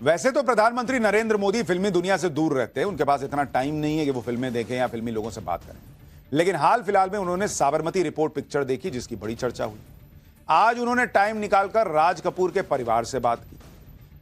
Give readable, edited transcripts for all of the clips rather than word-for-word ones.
वैसे तो प्रधानमंत्री नरेंद्र मोदी फिल्मी दुनिया से दूर रहते हैं, उनके पास इतना टाइम नहीं है कि वो फिल्में देखें या फिल्मी लोगों से बात करें। लेकिन हाल फिलहाल में उन्होंने साबरमती रिपोर्ट पिक्चर देखी, जिसकी बड़ी चर्चा हुई। आज उन्होंने टाइम निकालकर राज कपूर के परिवार से बात की।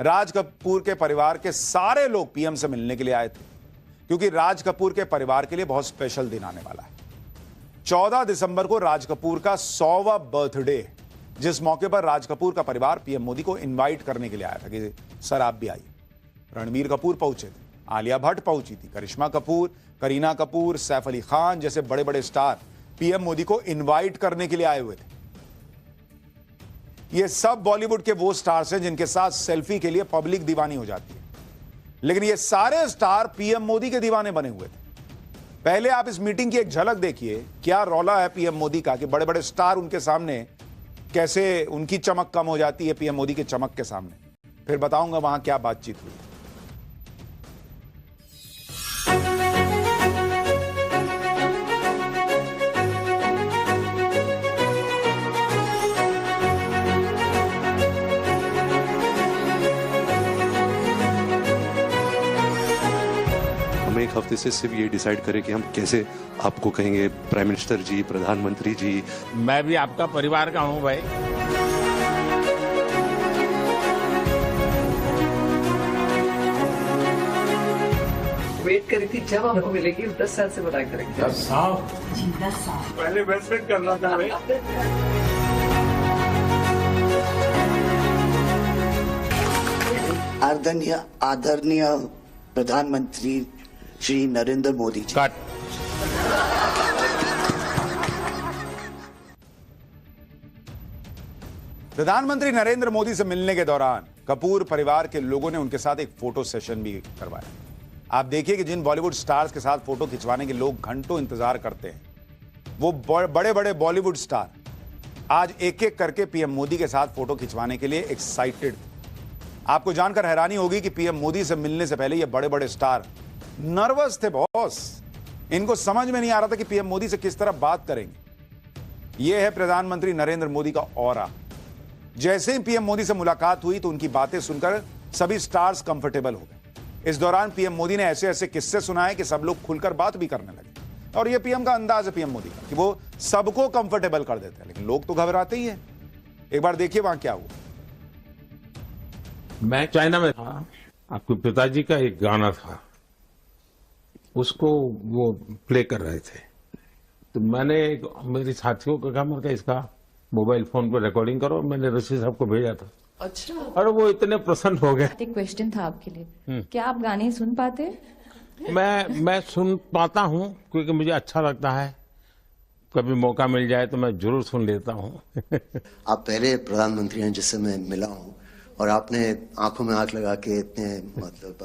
राज कपूर के परिवार के सारे लोग पीएम से मिलने के लिए आए थे, क्योंकि राज कपूर के परिवार के लिए बहुत स्पेशल दिन आने वाला है। 14 दिसंबर को राज कपूर का 100वां बर्थडे है, जिस मौके पर राज कपूर का परिवार पीएम मोदी को इनवाइट करने के लिए आया था कि सर आप भी आइए। रणबीर कपूर पहुंचे थे, आलिया भट्ट पहुंची थी, करिश्मा कपूर, करीना कपूर, सैफ अली खान जैसे बड़े बड़े स्टार पीएम मोदी को इनवाइट करने के लिए आए हुए थे। ये सब बॉलीवुड के वो स्टार्स हैं जिनके साथ सेल्फी के लिए पब्लिक दीवानी हो जाती है, लेकिन ये सारे स्टार पीएम मोदी के दीवाने बने हुए थे। पहले आप इस मीटिंग की एक झलक देखिए, क्या रौला है पीएम मोदी का कि बड़े बड़े स्टार उनके सामने कैसे उनकी चमक कम हो जाती है पीएम मोदी की चमक के सामने। फिर बताऊंगा वहां क्या बातचीत हुई। हम एक हफ्ते से सिर्फ ये डिसाइड करें कि हम कैसे आपको कहेंगे प्राइम मिनिस्टर जी, प्रधानमंत्री जी। मैं भी आपका परिवार का हूं भाई। वेट करी थी जब आपको मिलेगी। 10 साल से बताया करेंगे। 10 साल जी 10 साल पहले इन्वेस्टमेंट करना था भाई। आदरणीय प्रधानमंत्री श्री नरेंद्र मोदी जी। कट। प्रधानमंत्री नरेंद्र मोदी से मिलने के दौरान कपूर परिवार के लोगों ने उनके साथ एक फोटो सेशन भी करवाया। आप देखिए कि जिन बॉलीवुड स्टार्स के साथ फोटो खिंचवाने के लोग घंटों इंतजार करते हैं, वो बड़े बड़े बॉलीवुड स्टार आज एक एक करके पीएम मोदी के साथ फोटो खिंचवाने के लिए एक्साइटेड थे। आपको जानकर हैरानी होगी कि पीएम मोदी से मिलने से पहले ये बड़े बड़े स्टार नर्वस थे बॉस। इनको समझ में नहीं आ रहा था कि पीएम मोदी से किस तरह बात करेंगे। यह है प्रधानमंत्री नरेंद्र मोदी का ऑरा। जैसे ही पीएम मोदी से मुलाकात हुई तो उनकी बातें सुनकर सभी स्टार्स कंफर्टेबल हो गए। इस दौरान पीएम मोदी ने ऐसे ऐसे किस्से सुनाए कि सब लोग खुलकर बात भी करने लगे। और यह पीएम का अंदाज है पीएम मोदी का कि वो सबको कंफर्टेबल कर देते हैं, लेकिन लोग तो घबराते ही हैं। एक बार देखिए वहां क्या हुआ। मैं चाइना में था, आपके पिताजी का एक गाना था, उसको वो प्ले कर रहे थे। तो मैंने मेरे साथियों को कहा, मैं इसका मोबाइल फोन पर रिकॉर्डिंग करो। मैंने ऋषि साहब को भेजा था। अच्छा। और वो इतने प्रसन्न हो गए। एक क्वेश्चन था आपके लिए, क्या आप गाने सुन पाते? मैं सुन पाता हूँ, क्योंकि मुझे अच्छा लगता है। कभी मौका मिल जाए तो मैं जरूर सुन लेता हूँ। आप पहले प्रधानमंत्री हैं जिससे मैं मिला हूँ, और आपने आंखों में आंख लगा के इतने मतलब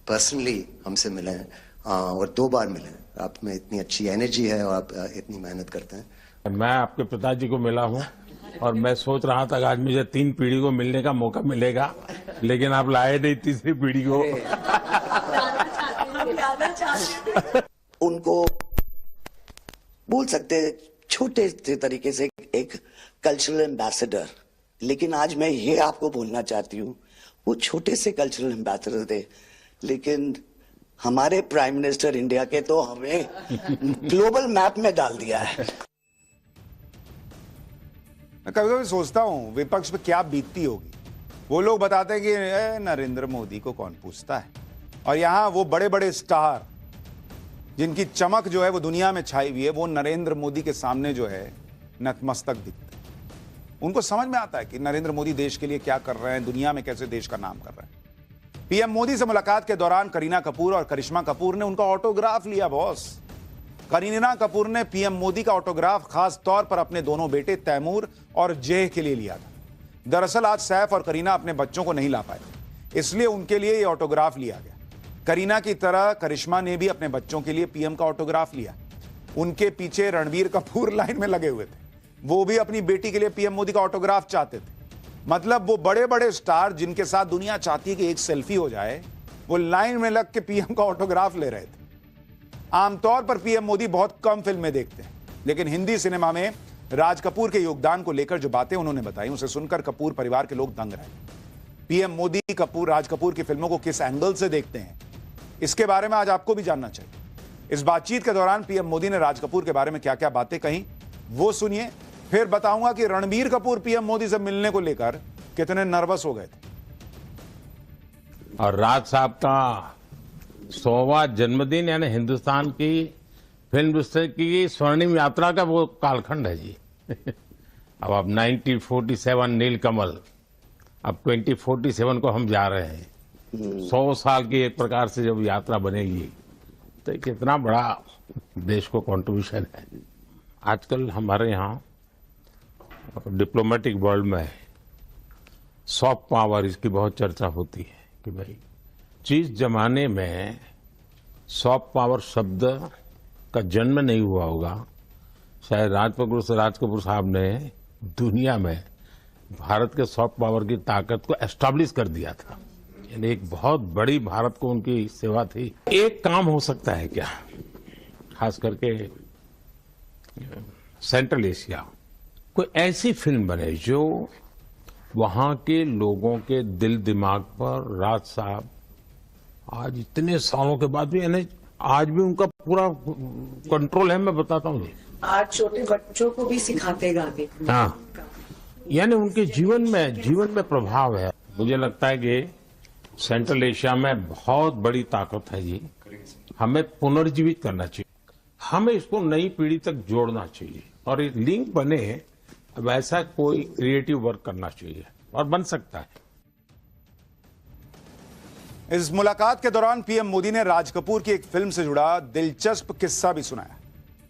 पर्सनली हमसे मिले हैं, और 2 बार मिले हैं। आप में इतनी अच्छी एनर्जी है और आप इतनी मेहनत करते हैं। मैं आपके पिताजी को मिला हूँ, और मैं सोच रहा था कि आज मुझे 3 पीढ़ी को मिलने का मौका मिलेगा, लेकिन आप लाए नहीं तीसरी पीढ़ी को। उनको बोल सकते हैं छोटे से तरीके से एक कल्चरल एम्बेसडर, लेकिन आज मैं ये आपको बोलना चाहती हूँ, वो छोटे से कल्चरल एम्बेसडर थे, लेकिन हमारे प्राइम मिनिस्टर इंडिया के तो हमें ग्लोबल मैप में डाल दिया है। मैं कभी कभी सोचता हूं विपक्ष पे क्या बीतती होगी। वो लोग बताते हैं कि नरेंद्र मोदी को कौन पूछता है, और यहां वो बड़े बड़े स्टार जिनकी चमक जो है वो दुनिया में छाई हुई है, वो नरेंद्र मोदी के सामने जो है नतमस्तक दिखते हैं। उनको समझ में आता है कि नरेंद्र मोदी देश के लिए क्या कर रहे हैं, दुनिया में कैसे देश का नाम कर रहे हैं। पीएम मोदी से मुलाकात के दौरान करीना कपूर और करिश्मा कपूर ने उनका ऑटोग्राफ लिया बॉस। करीना कपूर ने पीएम मोदी का ऑटोग्राफ खास तौर पर अपने दोनों बेटे तैमूर और जय के लिए लिया था। दरअसल आज सैफ और करीना अपने बच्चों को नहीं ला पाए, इसलिए उनके लिए यह ऑटोग्राफ लिया गया। करीना की तरह करिश्मा ने भी अपने बच्चों के लिए पीएम का ऑटोग्राफ लिया। उनके पीछे रणबीर कपूर लाइन में लगे हुए थे, वो भी अपनी बेटी के लिए पीएम मोदी का ऑटोग्राफ चाहते थे। मतलब वो बड़े बड़े स्टार जिनके साथ दुनिया चाहती है कि एक सेल्फी हो जाए, वो लाइन में लग के पीएम का ऑटोग्राफ ले रहे थे। आमतौर पर पीएम मोदी बहुत कम फिल्में देखते हैं, लेकिन हिंदी सिनेमा में राज कपूर के योगदान को लेकर जो बातें उन्होंने बताई, उसे सुनकर कपूर परिवार के लोग दंग रहे। पीएम मोदी राज कपूर की फिल्मों को किस एंगल से देखते हैं, इसके बारे में आज आपको भी जानना चाहिए। इस बातचीत के दौरान पीएम मोदी ने राज कपूर के बारे में क्या क्या बातें कही, वो सुनिए। फिर बताऊंगा कि रणबीर कपूर पीएम मोदी से मिलने को लेकर कितने नर्वस हो गए थे। और राज साहब का 100वां जन्मदिन यानी हिंदुस्तान की फिल्म इंडस्ट्री की स्वर्णिम यात्रा का वो कालखंड है जी। अब 1947 नीलकमल, अब 2047 को हम जा रहे हैं। 100 साल की एक प्रकार से जब यात्रा बनेगी तो कितना बड़ा देश को कंट्रीब्यूशन है। आजकल हमारे यहाँ डिप्लोमेटिक वर्ल्ड में सॉफ्ट पावर इसकी बहुत चर्चा होती है कि भाई जिस जमाने में सॉफ्ट पावर शब्द का जन्म नहीं हुआ होगा, शायद राज कपूर साहब ने दुनिया में भारत के सॉफ्ट पावर की ताकत को एस्टैब्लिश कर दिया था। यानी एक बहुत बड़ी भारत को उनकी सेवा थी। एक काम हो सकता है क्या, खास करके सेंट्रल एशिया, कोई ऐसी फिल्म बने जो वहां के लोगों के दिल दिमाग पर राज साहब आज इतने सालों के बाद भी, यानी आज भी उनका पूरा कंट्रोल है। मैं बताता हूँ, आज छोटे बच्चों को भी सिखाते गाने। हाँ, यानी उनके जीवन में प्रभाव है। मुझे लगता है कि सेंट्रल एशिया में बहुत बड़ी ताकत है जी। हमें पुनर्जीवित करना चाहिए, हमें इसको नई पीढ़ी तक जोड़ना चाहिए और एक लिंक बने, वैसा कोई क्रिएटिव वर्क करना चाहिए और बन सकता है। इस मुलाकात के दौरान पीएम मोदी ने राज कपूर की एक फिल्म से जुड़ा दिलचस्प किस्सा भी सुनाया।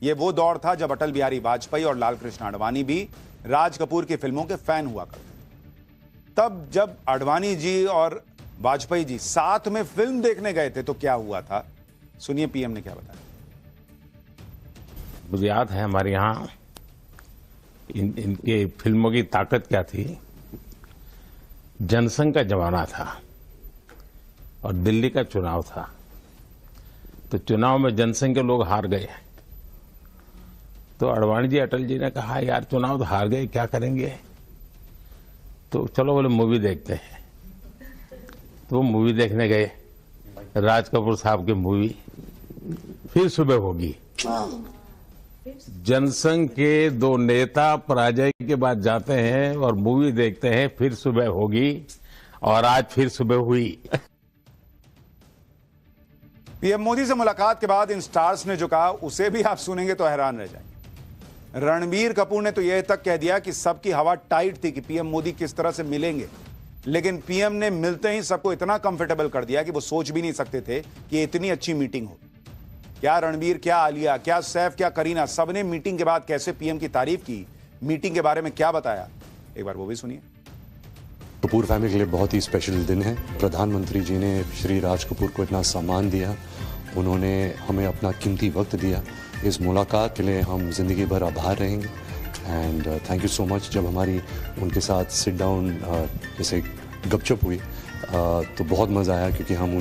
यह वो दौर था जब अटल बिहारी वाजपेयी और लाल कृष्ण आडवाणी भी राज कपूर की फिल्मों के फैन हुआ करते थे। तब जब आडवाणी जी और वाजपेयी जी साथ में फिल्म देखने गए थे तो क्या हुआ था, सुनिए पीएम ने क्या बताया। मुझे याद है हमारे यहाँ इनके फिल्मों की ताकत क्या थी। जनसंघ का जमाना था और दिल्ली का चुनाव था, तो चुनाव में जनसंघ के लोग हार गए। तो आडवाणी जी अटल जी ने कहा, यार चुनाव तो हार गए, क्या करेंगे, तो चलो बोले मूवी देखते हैं। तो वो मूवी देखने गए, राज कपूर साहब की मूवी फिर सुबह होगी। जनसंघ के दो नेता पराजय के बाद जाते हैं और मूवी देखते हैं, फिर सुबह होगी, और आज फिर सुबह हुई। पीएम मोदी से मुलाकात के बाद इन स्टार्स ने जो कहा उसे भी आप सुनेंगे तो हैरान रह जाएंगे। रणबीर कपूर ने तो यह तक कह दिया कि सबकी हवा टाइट थी कि पीएम मोदी किस तरह से मिलेंगे, लेकिन पीएम ने मिलते ही सबको इतना कंफर्टेबल कर दिया कि वो सोच भी नहीं सकते थे कि इतनी अच्छी मीटिंग होगी। क्या रणबीर, क्या आलिया, क्या सैफ, क्या करीना, सबने मीटिंग के बाद कैसे पीएम की तारीफ की, मीटिंग के बारे में क्या बताया, एक बार वो भी सुनिए। कपूर फैमिली के लिए बहुत ही स्पेशल दिन है। प्रधानमंत्री जी ने श्री राज कपूर को इतना सम्मान दिया, उन्होंने हमें अपना कीमती वक्त दिया। इस मुलाकात के लिए हम जिंदगी भर आभार रहेंगे and thank you so much. जब हमारी उनके साथ सिट डाउन जैसे गपशप हुई तो बहुत मज़ा आया, क्योंकि हम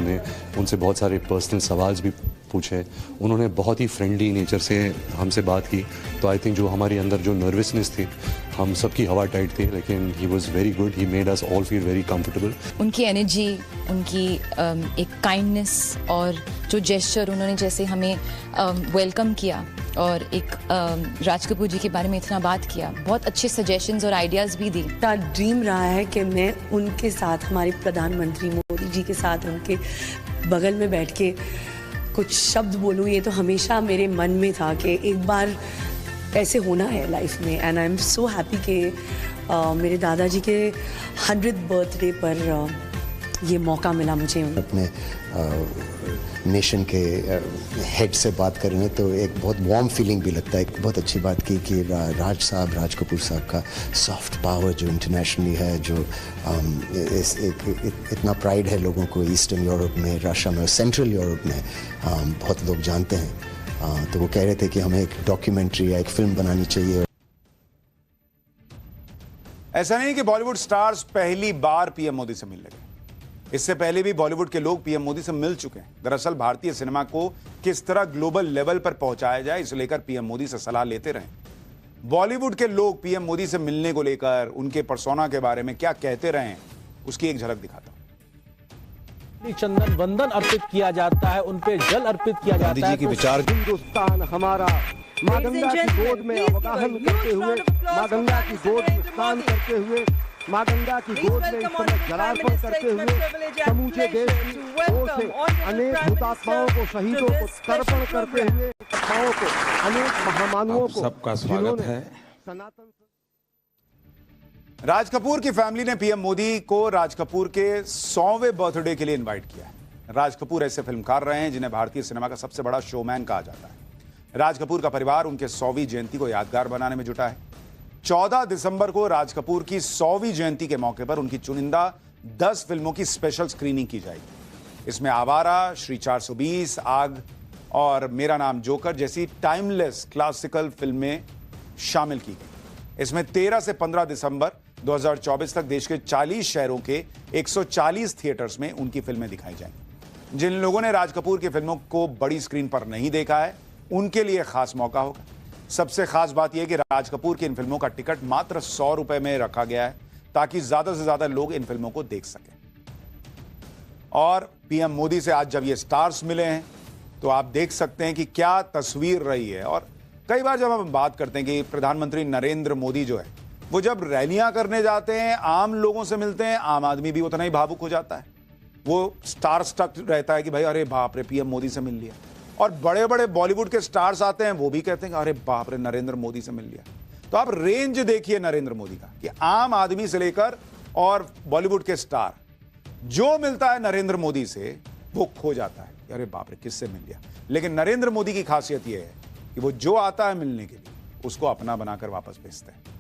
उनसे बहुत सारे पर्सनल सवाल भी पूछे। उन्होंने बहुत ही फ्रेंडली नेचर से हमसे बात की। तो आई थिंक जो हमारे अंदर जो नर्वसनेस थी, हम सबकी हवा टाइट थी, लेकिन he was very good, he made us all feel very comfortable. उनकी एनर्जी, उनकी एक काइंडनेस और जो जेस्चर उन्होंने जैसे हमें वेलकम किया और एक राज कपूर जी के बारे में इतना बात किया, बहुत अच्छे सजेशंस और आइडियाज़ भी दी। मेरा ड्रीम रहा है कि मैं उनके साथ, हमारे प्रधानमंत्री मोदी जी के साथ उनके बगल में बैठ के कुछ शब्द बोलूँ। ये तो हमेशा मेरे मन में था कि एक बार ऐसे होना है लाइफ में। And I am so happy कि मेरे दादाजी के 100th बर्थडे पर ये मौका मिला मुझे। अपने नेशन के हेड से बात करें तो एक बहुत वार्म फीलिंग भी लगता है। एक बहुत अच्छी बात की कि राज कपूर साहब का सॉफ्ट पावर जो इंटरनेशनली है, जो इतना प्राइड है लोगों को ईस्टर्न यूरोप में, रशिया में, सेंट्रल यूरोप में बहुत लोग जानते हैं। तो वो कह रहे थे कि हमें एक डॉक्यूमेंट्री या एक फिल्म बनानी चाहिए। ऐसा नहीं कि बॉलीवुड स्टार्स पहली बार पीएम मोदी से मिलने गए, इससे पहले भी बॉलीवुड के लोग पीएम मोदी से मिल चुके हैं। दरअसल भारतीय सिनेमा को किस तरह ग्लोबल लेवल पर पहुंचाया जाए, इसे लेकर पीएम मोदी से सलाह लेते रहे। बॉलीवुड के लोग पीएम मोदी से मिलने को लेकर उनके पर्सोना के बारे में क्या कहते रहे, उसकी एक झलक दिखाता हूं। चंदन वंदन अर्पित किया जाता है, उन पे जल अर्पित किया जाता है। गांधी जी की विचार हिंदुस्तान हमारा मां गंगा की गोद में अवगाहन करते हुए, मां गंगा की गोद में स्नान करते हुए, मां गंगा की गोद में इस समय जलार्पण करते हुए समूचे देश की ओर से अनेक हुतात्माओं को, शहीदों को तर्पण करते हुए, हुतात्माओं को, अनेक महामानवों को सबका स्वागत है। सनातन राज कपूर की फैमिली ने पीएम मोदी को राज कपूर के 100वें बर्थडे के लिए इनवाइट किया है। राज कपूर ऐसे फिल्मकार रहे हैं जिन्हें भारतीय सिनेमा का सबसे बड़ा शोमैन कहा जाता है। राज कपूर का परिवार उनके 100वीं जयंती को यादगार बनाने में जुटा है। 14 दिसंबर को राज कपूर की 100वीं जयंती के मौके पर उनकी चुनिंदा 10 फिल्मों की स्पेशल स्क्रीनिंग की जाएगी। इसमें आवारा, श्री 420, आग और मेरा नाम जोकर जैसी टाइमलेस क्लासिकल फिल्में शामिल की गई। इसमें 13 से 15 दिसंबर 2024 तक देश के 40 शहरों के 140 थिएटर्स में उनकी फिल्में दिखाई जाएंगी। जिन लोगों ने राज कपूर की फिल्मों को बड़ी स्क्रीन पर नहीं देखा है, उनके लिए खास मौका होगा। सबसे खास बात यह कि राज कपूर की इन फिल्मों का टिकट मात्र 100 रुपए में रखा गया है ताकि ज्यादा से ज्यादा लोग इन फिल्मों को देख सकें। और पीएम मोदी से आज जब ये स्टार्स मिले हैं तो आप देख सकते हैं कि क्या तस्वीर रही है। और कई बार जब हम बात करते हैं कि प्रधानमंत्री नरेंद्र मोदी जो है वो जब रैलियां करने जाते हैं, आम लोगों से मिलते हैं, आम आदमी भी उतना ही भावुक हो जाता है। वो स्टार स्टक रहता है कि भाई अरे बाप रे पीएम मोदी से मिल लिया। और बड़े बड़े बॉलीवुड के स्टार्स आते हैं, वो भी कहते हैं कि अरे बाप रे नरेंद्र मोदी से मिल लिया। तो आप रेंज देखिए नरेंद्र मोदी का कि आम आदमी से लेकर और बॉलीवुड के स्टार, जो मिलता है नरेंद्र मोदी से वो खो जाता है, अरे बाप रे किससे मिल लिया। लेकिन नरेंद्र मोदी की खासियत यह है कि वो जो आता है मिलने के लिए उसको अपना बनाकर वापस भेजते हैं।